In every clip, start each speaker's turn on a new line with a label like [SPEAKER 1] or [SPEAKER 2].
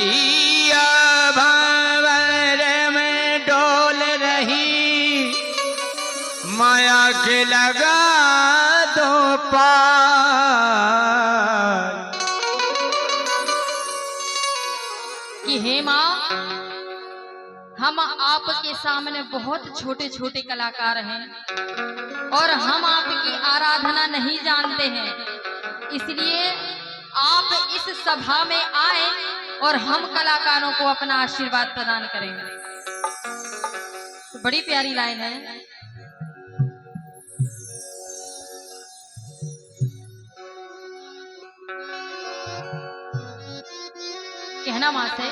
[SPEAKER 1] पिया भंवर में डोल रही, माया के लगा दो पार।
[SPEAKER 2] कि हे माँ, हम आपके सामने बहुत छोटे छोटे कलाकार हैं और हम आपकी आराधना नहीं जानते हैं, इसलिए आप इस सभा में आए और हम कलाकारों को अपना आशीर्वाद प्रदान करेंगे। तो बड़ी प्यारी लाइन है। कहना मां से,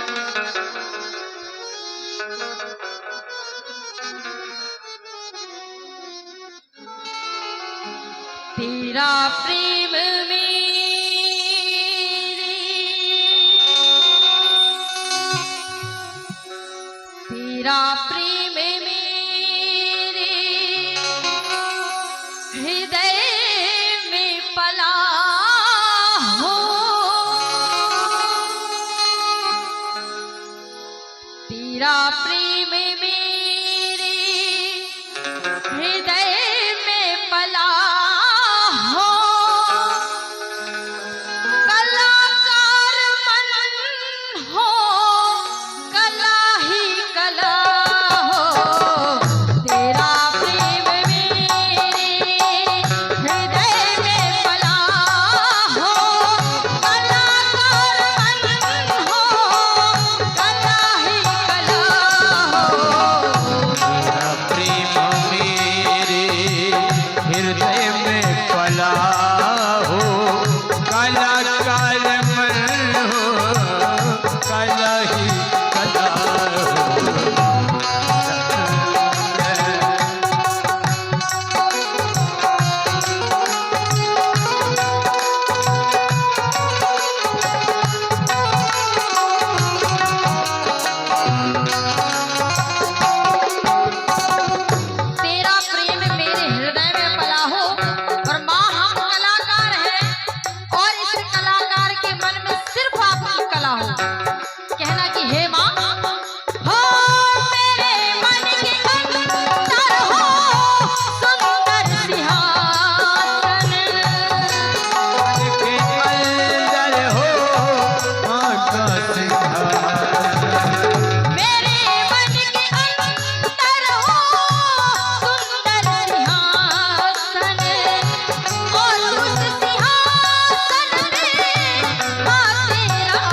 [SPEAKER 2] तेरा प्रेम तेरा प्रेम मेरे हृदय में पला हो, तेरा प्रेम मेरे हृदय में पला हो, कलाकार मन हो, कला ही कला हो, तेरा प्रेम मेरे हृदय में पला हो, कलाकार मन हो, कला ही कला हो,
[SPEAKER 1] तेरा प्रेम मेरे हृदय में पला हो, कलाकार मन हो, कला ही कला हो।
[SPEAKER 2] तेरा प्रेम मेरे हृदय में पला हो। और माँ, हम कलाकार हैं और इस कलाकार के मन में सिर्फ आपकी कला हो। कहना कि हे माँ, हो मेरे मन के अंदर हो सुंदर सिंहासन,
[SPEAKER 1] के अंदर हो आका सिंहासन,
[SPEAKER 2] मेरे मन के अंदर हो सुंदर सिंहासन, और उस सिंहासन में माँ तेरा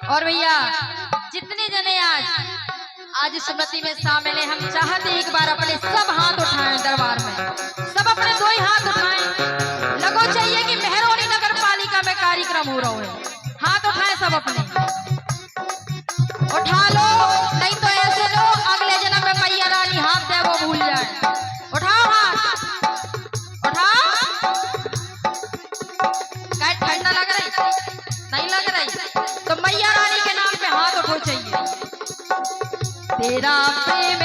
[SPEAKER 2] और भैया जितने जने आज स्मृति में शामिल है, हम चाहते एक बार अपने सब हाथ उठाएं दरबार में, सब अपने दो ही हाथ उठाएं। लगो चाहिए कि मेहरौनी नगर पालिका में कार्यक्रम हो रहा है, हाथ उठाएं सब अपने, उठा लो, नहीं तो ऐसे लो अगले जन्म में मैया रानी हाथ दे वो भूल जाए। उठाओ हाथ, उठाओ। क्या ठंडा लग रही? नहीं लग रही तो मैया रानी के नाम पे हाथ उठो चाहिए। तेरा प्रेम